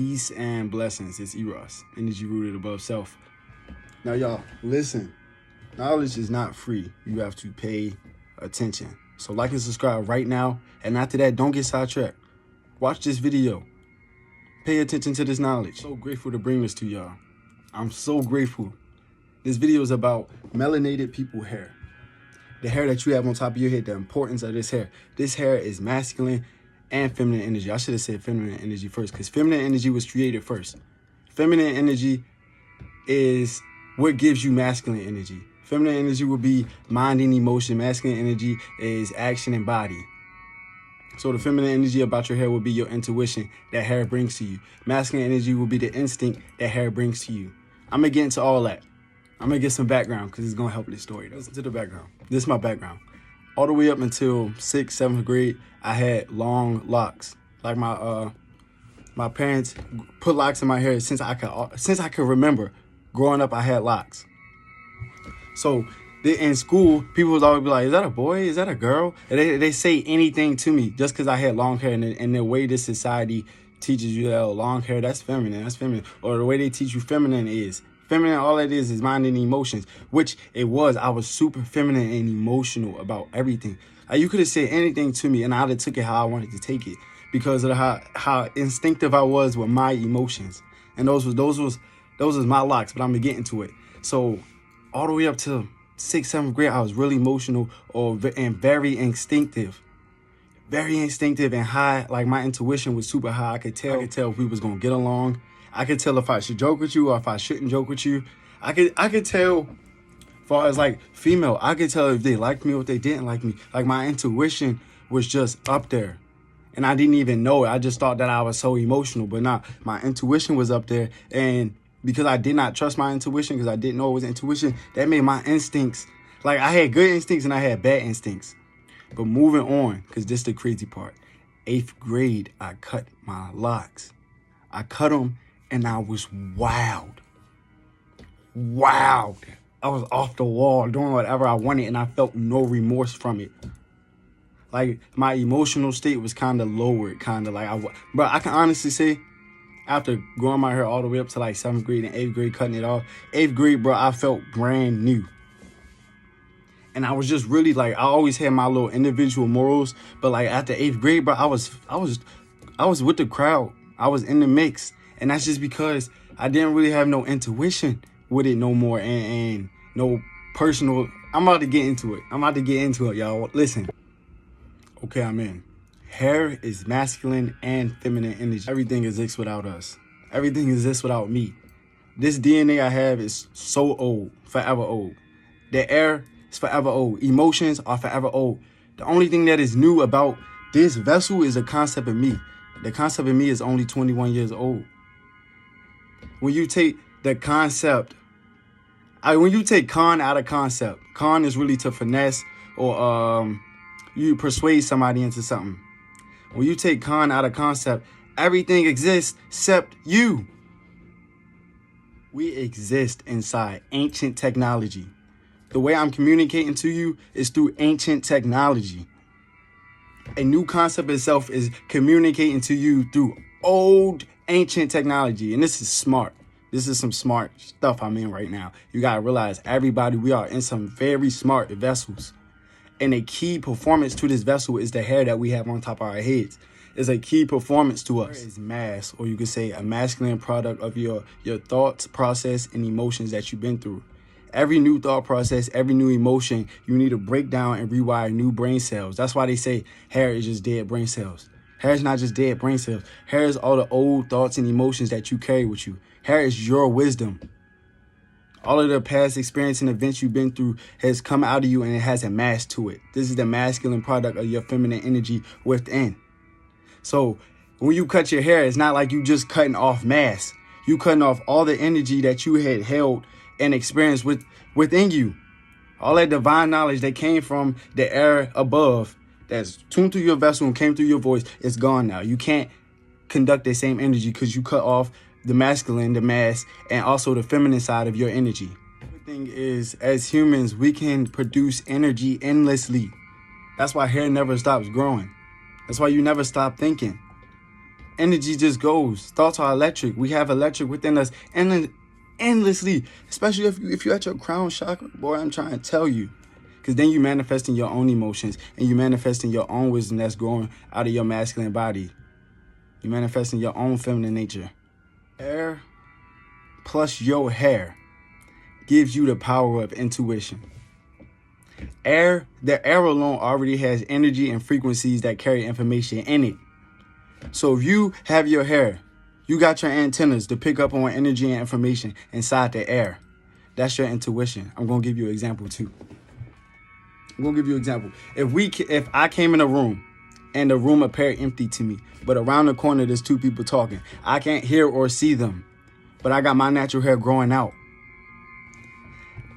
Peace and blessings. It's E.R.A.S. Energy rooted above self. Now, y'all, listen. Knowledge is not free. You have to pay attention. So like and subscribe right now. And after that, don't get sidetracked. Watch this video. Pay attention to this knowledge. So grateful to bring this to y'all. I'm so grateful. This video is about melanated people hair. The hair that you have on top of your head, the importance of this hair. This hair is masculine and feminine energy. I should have said feminine energy first because feminine energy was created first. Feminine energy is what gives you masculine energy. Feminine energy will be mind and emotion. Masculine energy is action and body. So the feminine energy about your hair will be your intuition that hair brings to you. Masculine energy will be the instinct that hair brings to you. I'm going to get into all that. I'm going to get some background because it's going to help this story. Listen to the background. This is my background. All the way up until 6th, 7th grade, I had long locks. Like my parents put locks in my hair since I could remember. Growing up, I had locks. So in school, people would always be like, is that a boy? Is that a girl? And they say anything to me just because I had long hair. And the way this society teaches you that long hair, that's feminine. That's feminine. Or the way they teach you feminine is. Feminine, all it is mind and emotions, which it was. I was super feminine and emotional about everything. You could have said anything to me and I'd have took it how I wanted to take it because of how instinctive I was with my emotions. And those was my locks, but I'm gonna get into it. So all the way up to 6th, 7th grade, I was really emotional and very instinctive. Very instinctive and high. Like my intuition was super high. I could tell if we was gonna get along. I could tell if I should joke with you or if I shouldn't joke with you. I could tell, as far as like female, I could tell if they liked me or if they didn't like me. Like my intuition was just up there. And I didn't even know it. I just thought that I was so emotional. But nah, my intuition was up there. And because I did not trust my intuition, because I didn't know it was intuition, that made my instincts, like I had good instincts and I had bad instincts. But moving on, because this is the crazy part. 8th grade, I cut my locks. I cut them. And I was wild. I was off the wall, doing whatever I wanted, and I felt no remorse from it. Like, my emotional state was kind of lowered, kind of like, but I can honestly say, after growing my hair all the way up to like 7th grade and 8th grade, cutting it off, 8th grade, bro, I felt brand new. And I was just really like, I always had my little individual morals, but like after 8th grade, bro, I was with the crowd. I was in the mix. And that's just because I didn't really have no intuition with it no more and no personal. I'm about to get into it. Y'all. Listen. Okay, I'm in. Hair is masculine and feminine energy. Everything exists without us. Everything exists without me. This DNA I have is so old, forever old. The air is forever old. Emotions are forever old. The only thing that is new about this vessel is the concept of me. The concept of me is only 21 years old. When you take the concept, when you take con out of concept, con is really to finesse or you persuade somebody into something. When you take con out of concept, everything exists except you. We exist inside ancient technology. The way I'm communicating to you is through ancient technology. A new concept itself is communicating to you through old ancient technology. And this is smart. This is some smart stuff I'm in right now. You got to realize everybody, we are in some very smart vessels. And a key performance to this vessel is the hair that we have on top of our heads. It's a key performance to us. Hair is mass, or you could say a masculine product of your thoughts, process, and emotions that you've been through. Every new thought process, every new emotion, you need to break down and rewire new brain cells. That's why they say hair is just dead brain cells. Hair is not just dead brain cells. Hair is all the old thoughts and emotions that you carry with you. Hair is your wisdom. All of the past experience and events you've been through has come out of you and it has a mass to it. This is the masculine product of your feminine energy within. So when you cut your hair, it's not like you just cutting off mass. You cutting off all the energy that you had held and experienced within you. All that divine knowledge that came from the air above that's tuned through your vessel and came through your voice, it's gone now. You can't conduct that same energy because you cut off the masculine, the mass, and also the feminine side of your energy. The thing is, as humans, we can produce energy endlessly. That's why hair never stops growing. That's why you never stop thinking. Energy just goes. Thoughts are electric. We have electric within us endlessly. Especially if you're at your crown chakra, boy, I'm trying to tell you. Because then you manifesting your own emotions and you manifesting your own wisdom that's growing out of your masculine body. You manifesting your own feminine nature. Air plus your hair gives you the power of intuition. The air alone already has energy and frequencies that carry information in it. So if you have your hair, you got your antennas to pick up on energy and information inside the air. That's your intuition. I'm going to give you an example too. If I came in a room and the room appeared empty to me, but around the corner there's two people talking, I can't hear or see them, but I got my natural hair growing out.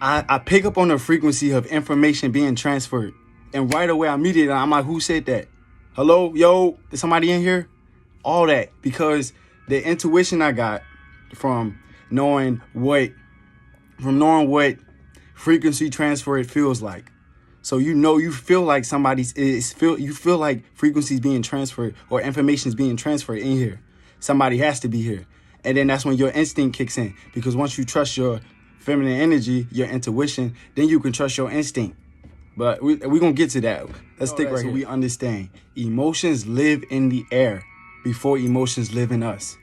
I pick up on the frequency of information being transferred. And right away, immediately, I'm like, who said that? Hello? Yo, is somebody in here? All that. Because the intuition I got from knowing what frequency transfer it feels like. So you feel like you feel like frequencies being transferred or information is being transferred in here. Somebody has to be here. And then that's when your instinct kicks in. Because once you trust your feminine energy, your intuition, then you can trust your instinct. But we're going to get to that. Let's stick right here. We understand emotions live in the air before emotions live in us.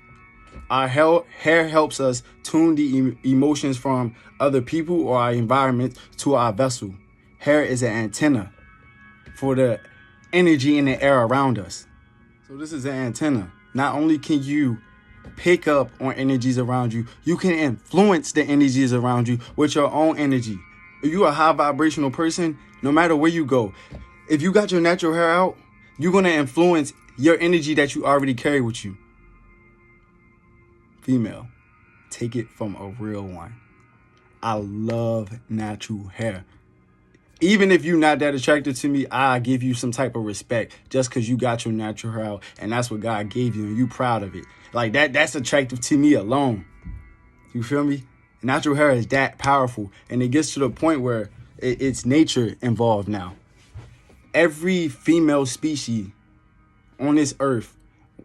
Our hair helps us tune the emotions from other people or our environment to our vessel. Hair is an antenna for the energy in the air around us. So this is an antenna. Not only can you pick up on energies around you, you can influence the energies around you with your own energy. If you're a high vibrational person, no matter where you go, if you got your natural hair out, you're going to influence your energy that you already carry with you. Female, take it from a real one. I love natural hair. Even if you're not that attracted to me, I give you some type of respect just because you got your natural hair out and that's what God gave you and you proud of it. Like that's attractive to me alone. You feel me? Natural hair is that powerful, and it gets to the point where it's nature involved now. Every female species on this earth,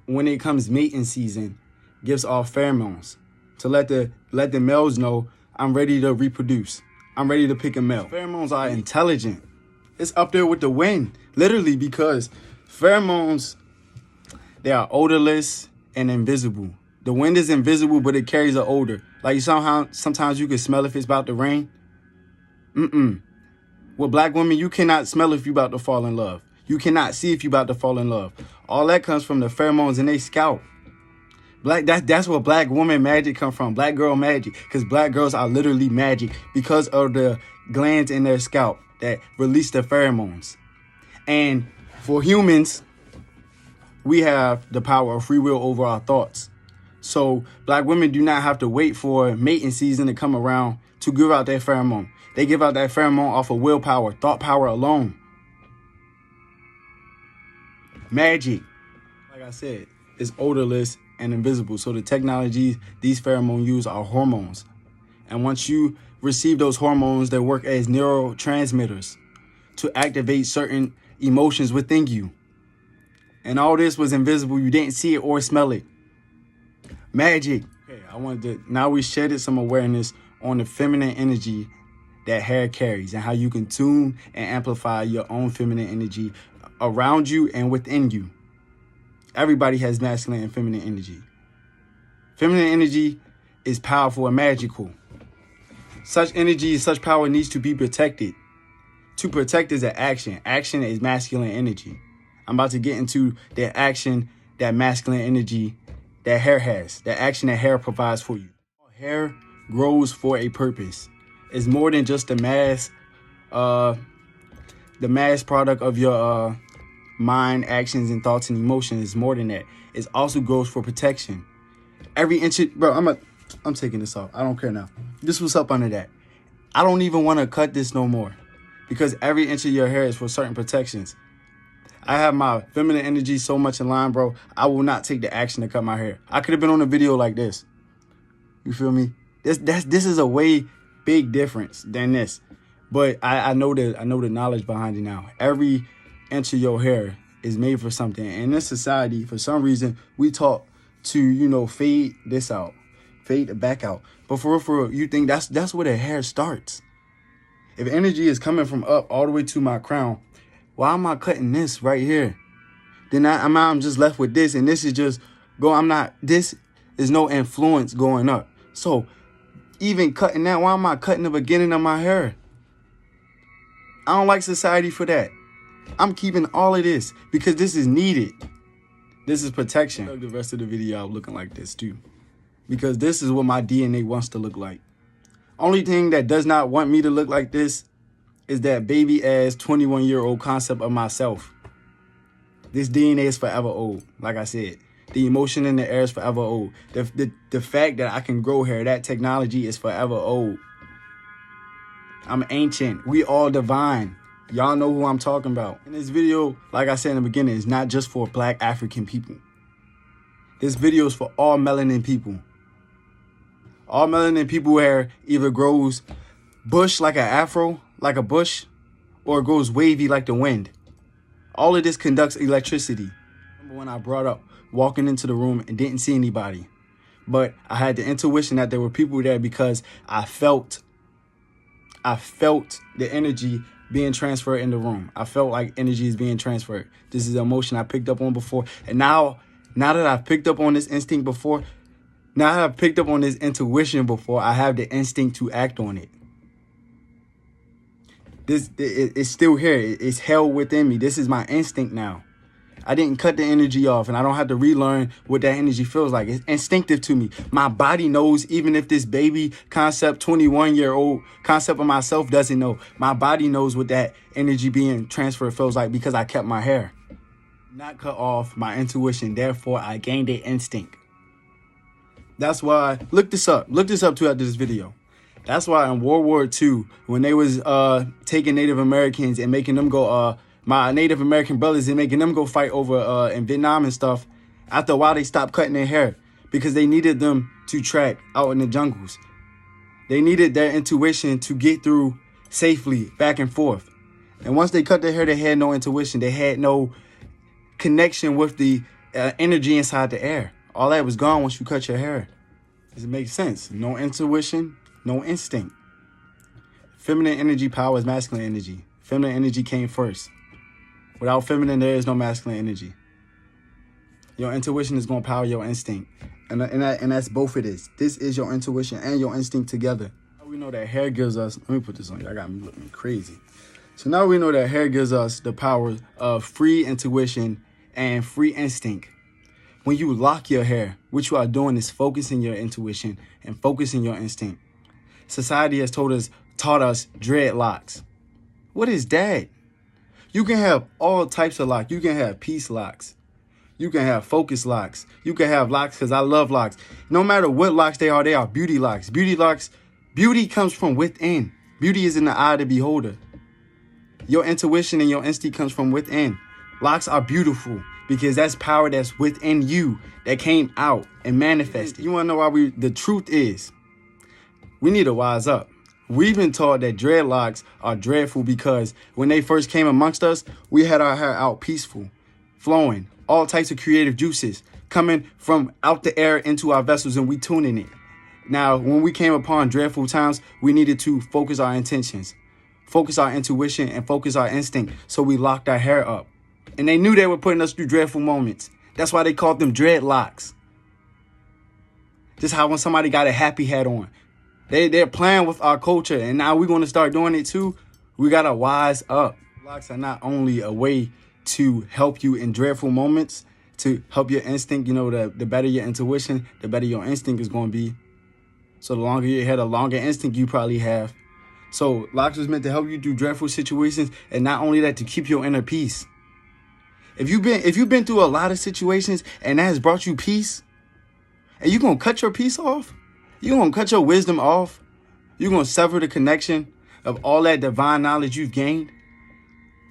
when it comes mating season, gives off pheromones to let the males know I'm ready to reproduce. I'm ready to pick a male. Pheromones are intelligent. It's up there with the wind, literally, because pheromones, they are odorless and invisible. The wind is invisible, but it carries an odor. Like sometimes you can smell if it's about to rain. With black women, you cannot smell if you're about to fall in love. You cannot see if you're about to fall in love. All that comes from the pheromones in their scalp. That's where black woman magic come from. Black girl magic. Because black girls are literally magic because of the glands in their scalp that release the pheromones. And for humans, we have the power of free will over our thoughts. So black women do not have to wait for mating season to come around to give out that pheromone. They give out that pheromone off of willpower, thought power alone. Magic, like I said, is odorless and invisible. So the technologies these pheromones use are hormones. And once you receive those hormones, they work as neurotransmitters to activate certain emotions within you. And all this was invisible. You didn't see it or smell it. Magic. Okay, now we shedded some awareness on the feminine energy that hair carries and how you can tune and amplify your own feminine energy around you and within you. Everybody has masculine and feminine energy. Feminine energy is powerful and magical. Such energy, such power needs to be protected. To protect is an action. Action is masculine energy. I'm about to get into the action that masculine energy that hair has, the action that hair provides for you. Hair grows for a purpose. It's more than just the mass product of your mind, actions, and thoughts and emotions. It's more than that. It also grows for protection. Every inch, bro. I'm taking this off. I don't care now. This was up under that. I don't even want to cut this no more because every inch of your hair is for certain protections. I have my feminine energy so much in line, bro. I will not take the action to cut my hair. I could have been on a video like this. You feel me? This is a way big difference than this. But I know the knowledge behind it now. Every inch of your hair is made for something. And in this society, for some reason, we taught to, you know, fade this out, fade the back out. But for real, you think that's where the hair starts. If energy is coming from up all the way to my crown, why am I cutting this right here? Then I'm just left with this, and this is just this is no influence going up. So even cutting that, why am I cutting the beginning of my hair? I don't like society for that. I'm keeping all of this because this is needed. This is protection. The rest of the video out looking like this too, because this is what my DNA wants to look like. Only thing that does not want me to look like this is that baby ass 21-year-old concept of myself. This DNA is forever old. Like I said, the emotion in the air is forever old. The fact that I can grow hair, that technology is forever old. I'm ancient. We all divine. Y'all know who I'm talking about. And this video, like I said in the beginning, is not just for Black African people. This video is for all melanin people. All melanin people hair either grows bush like an afro, like a bush, or it grows wavy like the wind. All of this conducts electricity. Remember when I brought up walking into the room and didn't see anybody, but I had the intuition that there were people there because I felt the energy being transferred in the room. I felt like energy is being transferred. This is an emotion I picked up on before. And now that I've picked up on this instinct before, now that I've picked up on this intuition before, I have the instinct to act on it. It's still here. It's held within me. This is my instinct now. I didn't cut the energy off, and I don't have to relearn what that energy feels like. It's instinctive to me. My body knows, even if this baby concept, 21-year-old concept of myself doesn't know. My body knows what that energy being transferred feels like because I kept my hair. Not cut off my intuition. Therefore, I gained an instinct. That's why, look this up too after this video. That's why in World War II, when they was taking Native Americans and making them go, my Native American brothers and making them go fight over in Vietnam and stuff, after a while they stopped cutting their hair because they needed them to track out in the jungles. They needed their intuition to get through safely back and forth. And once they cut their hair, they had no intuition. They had no connection with the energy inside the air. All that was gone once you cut your hair. Does it make sense? No intuition, no instinct. Feminine energy powers masculine energy. Feminine energy came first. Without feminine, there is no masculine energy. Your intuition is going to power your instinct. And that's both of this. This is your intuition and your instinct together. We know that hair gives us, let me put this on you. I got me looking crazy. So now we know that hair gives us the power of free intuition and free instinct. When you lock your hair, what you are doing is focusing your intuition and focusing your instinct. Society has taught us dreadlocks. What is that? You can have all types of locks. You can have peace locks. You can have focus locks. You can have locks, because I love locks. No matter what locks they are beauty locks. Beauty comes from within. Beauty is in the eye of the beholder. Your intuition and your instinct comes from within. Locks are beautiful because that's power that's within you that came out and manifested. You want to know why the truth is, we need to wise up. We've been taught that dreadlocks are dreadful because when they first came amongst us, we had our hair out peaceful, flowing, all types of creative juices coming from out the air into our vessels, and we tuning it. Now, when we came upon dreadful times, we needed to focus our intentions, focus our intuition, and focus our instinct. So we locked our hair up. And they knew they were putting us through dreadful moments. That's why they called them dreadlocks. Just how when somebody got a happy hat on. They're playing with our culture, and now we're going to start doing it too. We got to wise up. Locks are not only a way to help you in dreadful moments, to help your instinct. You know, the better your intuition, the better your instinct is going to be. So the longer your hair, the longer instinct you probably have. So locks was meant to help you through dreadful situations, and not only that, to keep your inner peace. If you've been through a lot of situations and that has brought you peace, and you're going to cut your peace off, you're going to cut your wisdom off, you're going to sever the connection of all that divine knowledge you've gained,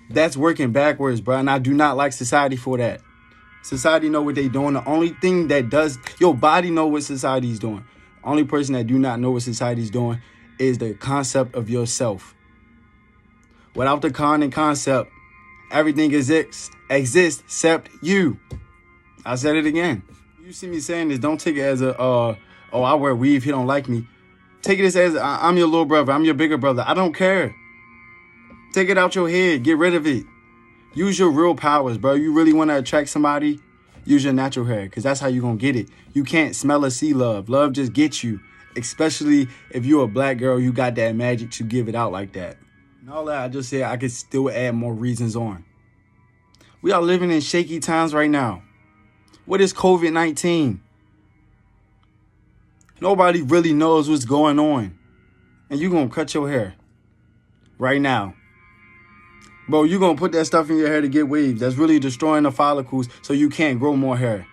that's working backwards, bro. And I do not like society for that. Society know what they're doing. The only thing that does, your body know what society's doing. The only person that do not know what society's doing is the concept of yourself. Without the concept, Everything exists except you. I said it again. You see me saying this, don't take it as a, oh, I wear weave, he don't like me. Take it as I'm your little brother, I'm your bigger brother. I don't care. Take it out your head, get rid of it. Use your real powers, bro. You really want to attract somebody, use your natural hair, because that's how you're going to get it. You can't smell or see love. Love just gets you, especially if you're a black girl, you got that magic to give it out like that. And all that I just said, I could still add more reasons on. We are living in shaky times right now. What is COVID-19? Nobody really knows what's going on. And you're going to cut your hair right now. Bro, you're going to put that stuff in your hair to get waves. That's really destroying the follicles so you can't grow more hair.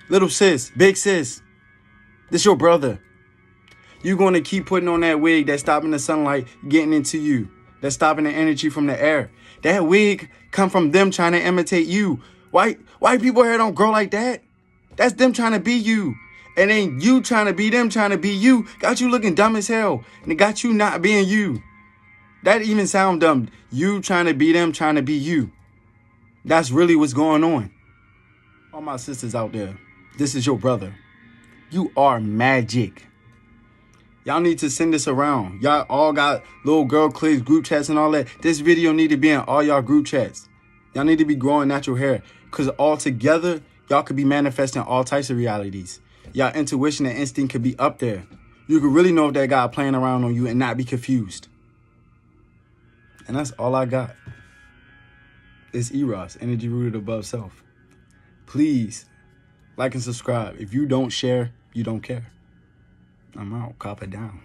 Little sis, big sis, this your brother. You're going to keep putting on that wig that's stopping the sunlight getting into you. That's stopping the energy from the air. That wig come from them trying to imitate you. White people hair don't grow like that. That's them trying to be you. And then you trying to be them trying to be you. Got you looking dumb as hell. And it got you not being you. That even sound dumb. You trying to be them trying to be you. That's really what's going on. All my sisters out there, this is your brother. You are magic. Y'all need to send this around. Y'all all got little girl cliques, group chats and all that. This video need to be in all y'all group chats. Y'all need to be growing natural hair. Because all together, y'all could be manifesting all types of realities. Y'all intuition and instinct could be up there. You could really know if that guy playing around on you and not be confused. And that's all I got. It's E.R.A.S, energy rooted above self. Please like and subscribe. If you don't share, you don't care. I'm out. Cop it down.